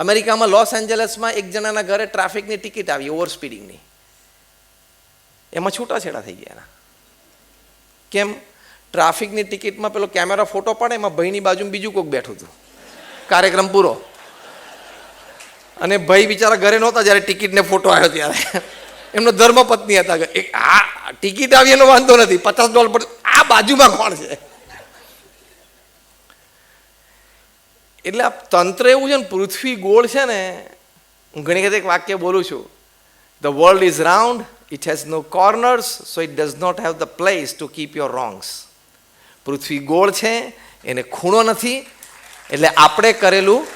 અમેરિકામાં લોસ એન્જલસમાં એક જણાના ઘરે ટ્રાફિકની ટિકિટ આવી ઓવર સ્પીડિંગની, એમાં છૂટાછેડા થઈ ગયા. કેમ? ટ્રાફિકની ટિકિટમાં પેલો કેમેરા ફોટો પાડે, એમાં ભાઈની બાજુમાં બીજું કોઈક બેઠું હતું. કાર્યક્રમ પૂરો, અને ભાઈ બિચારા ઘરે નહોતા જ્યારે ટિકિટને ફોટો આવ્યો ત્યારે. એમનો ધર્મપત્ની હતા. આ ટિકિટ આવી એનો વાંધો નથી, $50 પર આ બાજુમાં કોણ છે? એટલે આ તંત્ર એવું છે ને, પૃથ્વી ગોળ છે ને. હું ઘણી વખત એક વાક્ય બોલું છું, the world is round, it has no corners, so it does not have the place to keep your wrongs. પૃથ્વી ગોળ છે, એને ખૂણો નથી, એટલે આપણે કરેલું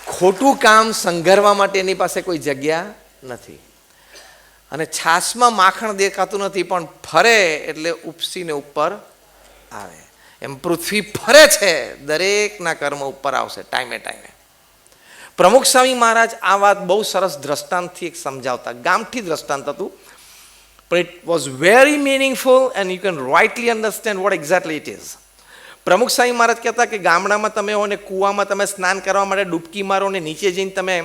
ખોટું કામ સંઘરવા માટે એની પાસે કોઈ જગ્યા નથી. અને છાશમાં માખણ દેખાતું નથી, પણ ફરે એટલે ઉપસીને ઉપર આવે. એમ પૃથ્વી ફરે છે, દરેકના કર્મ ઉપર આવશે ટાઈમે ટાઈમે. પ્રમુખ સ્વામી મહારાજ આ વાત બહુ સરસ દ્રષ્ટાંતથી એક સમજાવતા. ગામઠી દ્રષ્ટાંત હતું, પણ it was very meaningful and you can rightly understand what exactly it is. પ્રમુખ સ્વામી મહારાજ કહેતા કે ગામડામાં તમે હો ને કૂવામાં તમે સ્નાન કરવા માટે ડૂબકી મારો ને નીચે જઈને તમે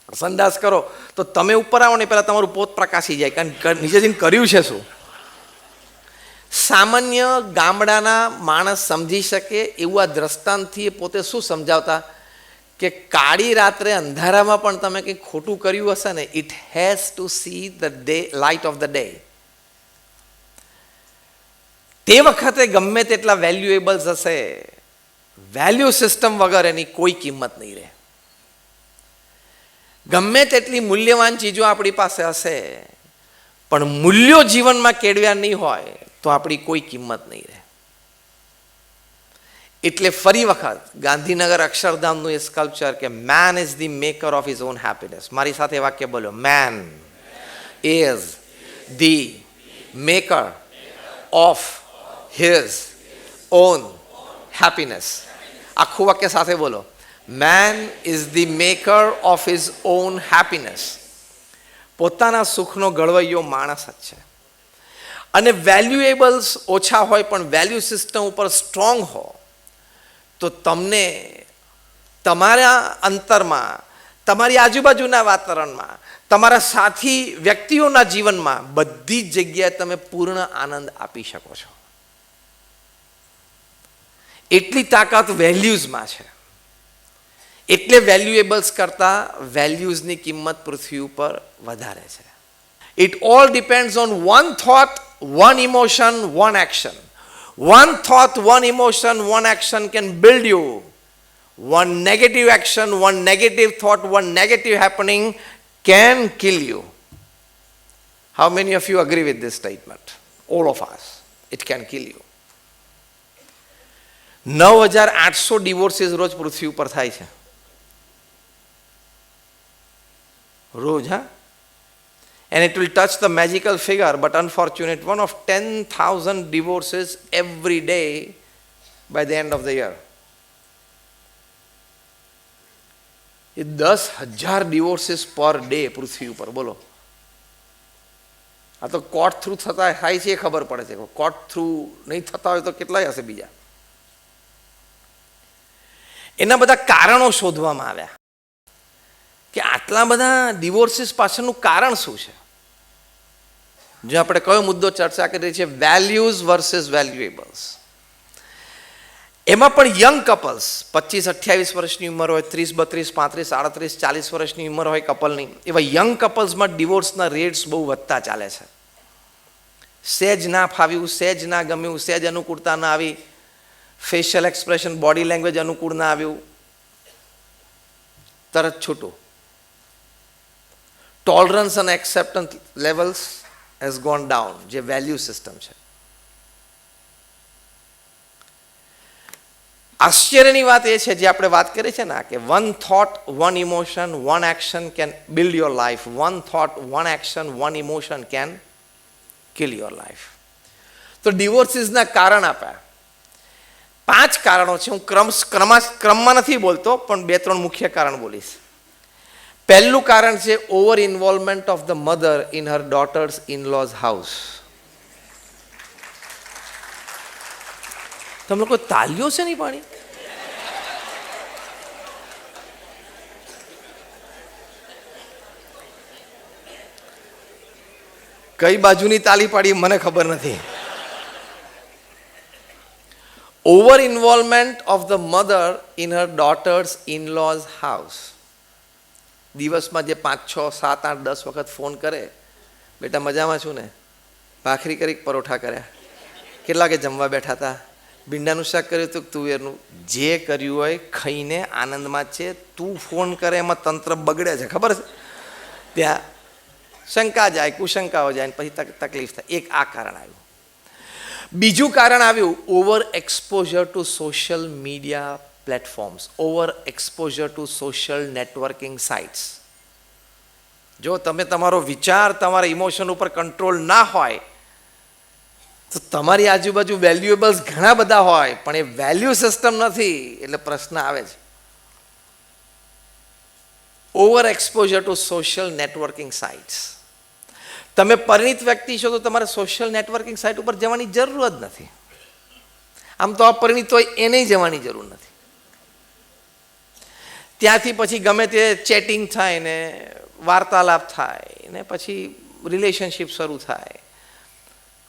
સંડાસ કરો, તો તમે ઉપર આવો ને પહેલાં તમારું પોત પ્રકાશી જાય, કારણ નીચે જઈને કર્યું છે શું. સામાન્ય ગામડાના માણસ સમજી શકે એવું આ દ્રષ્ટાંતથી પોતે શું સમજાવતા કે કાળી રાત્રે અંધારામાં પણ તમે કંઈક ખોટું કર્યું હશે ને, it has to see the day, light of the day. તે વખતે ગમે તેટલા વેલ્યુએબલ્સ હશે, વેલ્યુ સિસ્ટમ વગર એની કોઈ કિંમત નહીં રહે. ગમે તેટલી મૂલ્યવાન ચીજો આપણી પાસે હશે, પણ મૂલ્યો જીવનમાં કેળવ્યા નહીં હોય તો આપણી કોઈ કિંમત નહીં રહે. એટલે ફરી વખત ગાંધીનગર અક્ષરધામનું એ સ્કલ્પચર કે main is the maker of his own happiness. મારી સાથે વાક્ય બોલો, main is the maker of his own happiness. આખું વાક્ય સાથે બોલો, main is the maker of his own happiness. પોતાના સુખનો ઘડવૈયો માણસ જ છે. અને વેલ્યુએબલ્સ ઓછા હોય પણ વેલ્યુ સિસ્ટમ ઉપર સ્ટ્રોંગ હો, તો તમને તમારા અંતરમાં, તમારી આજુબાજુના વાતાવરણમાં, તમારા સાથી વ્યક્તિઓના જીવનમાં બધી જ જગ્યાએ તમે પૂર્ણ આનંદ આપી શકો છો. એટલી તાકાત વેલ્યુઝમાં છે. એટલે વેલ્યુએબલ્સ કરતાં વેલ્યુઝની કિંમત પૃથ્વી ઉપર વધારે છે. It all depends on one thought, one emotion, one action. One thought, one emotion, one action can build you. One negative action, one negative thought, one negative happening can kill you. How many of you agree with this statement? All of us. It can kill you. 9,800 divorces રોજ પૃથ્વી ઉપર થાય છે. રોજ, હા? And it will touch the magical figure, but unfortunate one of 10,000 divorces every day by the end of the year. A 10,000 divorces per day પૃથ્વી ઉપર. બોલો, આ તો કોર્ટ થ્રુ થતા થાય છે એ ખબર પડે છે, કોર્ટ થ્રુ નહીં થતા હોય તો કેટલાય હશે બીજા. એના બધા કારણો શોધવામાં આવ્યા કે આટલા બધા ડિવોર્સિસ પાછળનું કારણ શું છે. જો આપણે કયો મુદ્દો ચર્ચા કરી છે, વેલ્યુઝ વર્સિસ વેલ્યુએબલ્સ. એમાં પણ યંગ કપલ્સ, 25-28 વર્ષની ઉંમર હોય, 30-32, 35-38, 40 વર્ષની ઉંમર હોય કપલની, એવા યંગ કપલ્સમાં ડિવોર્સના રેટ્સ બહુ વધતા ચાલે છે. સહેજ ના ફાવ્યું, સહેજ ના ગમ્યું, સહેજ અનુકૂળતા ના આવી, ફેશિયલ એક્સપ્રેશન, બોડી લેંગ્વેજ અનુકૂળ ના આવ્યું, તરત છૂટું. ટોલરન્સ અને acceptance levels has gone down, જે વેલ્યુ સિસ્ટમ છે. આશ્ચર્યની વાત એ છે, જે આપણે વાત કરી છે ને, કે one thought, one emotion, one action can build your life. One thought, one action, one emotion can kill your life. તો ડિવોર્સિસના કારણ આપ્યા. 5 કારણો છે. હું ક્રમમાં નથી બોલતો, પણ 2-3 મુખ્ય કારણ બોલીશ. પહેલું કારણ છે over involvement of the mother in her daughter's in lose house. તમે લોકો તાલીઓ છે નહીં પાણી? કઈ બાજુની તાલી પાડી મને ખબર નથી. Over involvement of the mother in her daughter's in-lose house. દિવસમાં જે 5, 6, 7, 8, 10 વખત ફોન કરે, બેટા મજામાં છું ને, ભાખરી કરી પરોઠા કર્યા, કેટલા કે જમવા બેઠા હતા, ભીંડાનું શાક કર્યું હતું તુવેરનું, જે કર્યું હોય ખાઈને આનંદમાં છે. તું ફોન કરે એમાં તંત્ર બગડે છે, ખબર છે? ત્યાં શંકા જાય, કુશંકાઓ જાય, પછી તકલીફ થાય. એક આ કારણ આવ્યું. બીજું કારણ આવ્યું over exposure to social media platforms, over exposure to social networking sites. જો તમે તમારો વિચાર, તમારા ઇમોશન ઉપર કંટ્રોલ ના હોય તો તમારી આજુબાજુ વેલ્યુએબલ્સ ઘણા બધા હોય, પણ એ વેલ્યુ સિસ્ટમ નથી, એટલે પ્રશ્ન આવે છે. Over exposure to social networking sites. તમે પરિણિત વ્યક્તિ છો તો તમારે સોશિયલ નેટવર્કિંગ સાઇટ ઉપર જવાની જરૂર જ નથી. આમ તો અપરિણિત હોય એને જવાની જરૂર નથી. ત્યાંથી પછી ગમે તે ચેટિંગ થાય ને, વાર્તાલાપ થાય ને, પછી રિલેશનશિપ શરૂ થાય,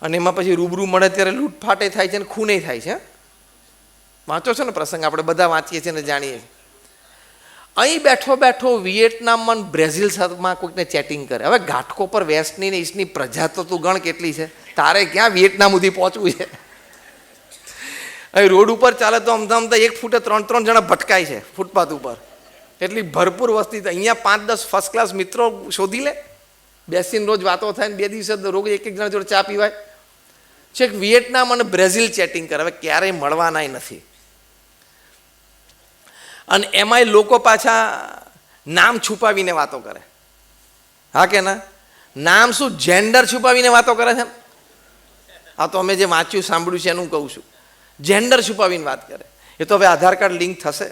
અને એમાં પછી રૂબરૂ મળે ત્યારે લૂંટફાટે થાય છે ને ખૂને થાય છે. વાંચો છો ને પ્રસંગ, આપણે બધા વાંચીએ છીએ ને જાણીએ છીએ. અહીં બેઠો બેઠો વિયેટનામમાં, બ્રાઝિલમાં કોઈકને ચેટિંગ કરે. હવે ઘાટકો પર વેસ્ટની ને ઈસ્ટની પ્રજા તો તું ગણ કેટલી છે, તારે ક્યાં વિયેટનામ સુધી પહોંચવું છે? અહીં રોડ ઉપર ચાલે તો અમથા 1 ફૂટે 3 જણા ભટકાય છે ફૂટપાથ ઉપર, એટલી ભરપૂર વસ્તી. અહીંયા 5-10 ફર્સ્ટ ક્લાસ મિત્રો શોધી લે, બેસીને રોજ વાતો થાય ને 2 દિવસે રોજ 1 જણા જોડે ચા પીવાય. છેક વિયેટનામ અને બ્રાઝિલ ચેટિંગ કરે. હવે ક્યારેય મળવાનાય નથી. અને એમાંય લોકો પાછા નામ છુપાવીને વાતો કરે. હા કે ના? નામ શું, જેન્ડર છુપાવીને વાતો કરે છે. આ તો અમે જે વાંચ્યું સાંભળ્યું છે એનું કહું છું. જેન્ડર છુપાવીને વાત કરે. એ તો હવે આધાર કાર્ડ લિંક થશે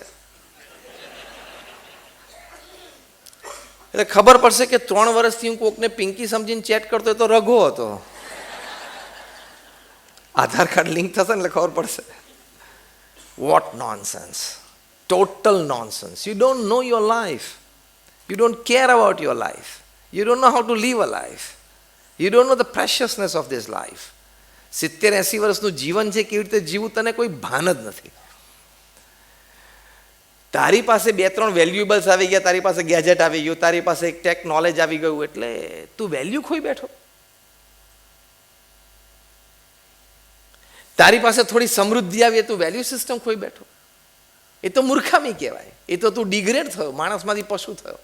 એટલે ખબર પડશે કે 3 વર્ષથી હું કોકને પિંકી સમજીને ચેટ કરતો એ તો રઘો હતો. આધાર કાર્ડ લિંક થશે ને એટલે ખબર પડશે. What nonsense, total nonsense. You don't know your life. You don't care about your life. You don't know how to live a life. You don't know the preciousness of this life. 70-80 વર્ષનું જીવન છે, કેવી રીતે જીવવું તને કોઈ ભાન જ નથી. તારી પાસે 2-3 વેલ્યુએબલ્સ આવી ગયા, તારી પાસે ગેજેટ આવી ગયું, તારી પાસે એક ટેક નોલેજ આવી ગયું, એટલે તું વેલ્યુ ખોઈ બેઠો. તારી પાસે થોડી સમૃદ્ધિ આવી, તું વેલ્યુ સિસ્ટમ ખોઈ બેઠો. એ તો મૂર્ખામી કહેવાય. એ તો તું ડિગ્રેડ થયો, માણસમાંથી પશુ થયો.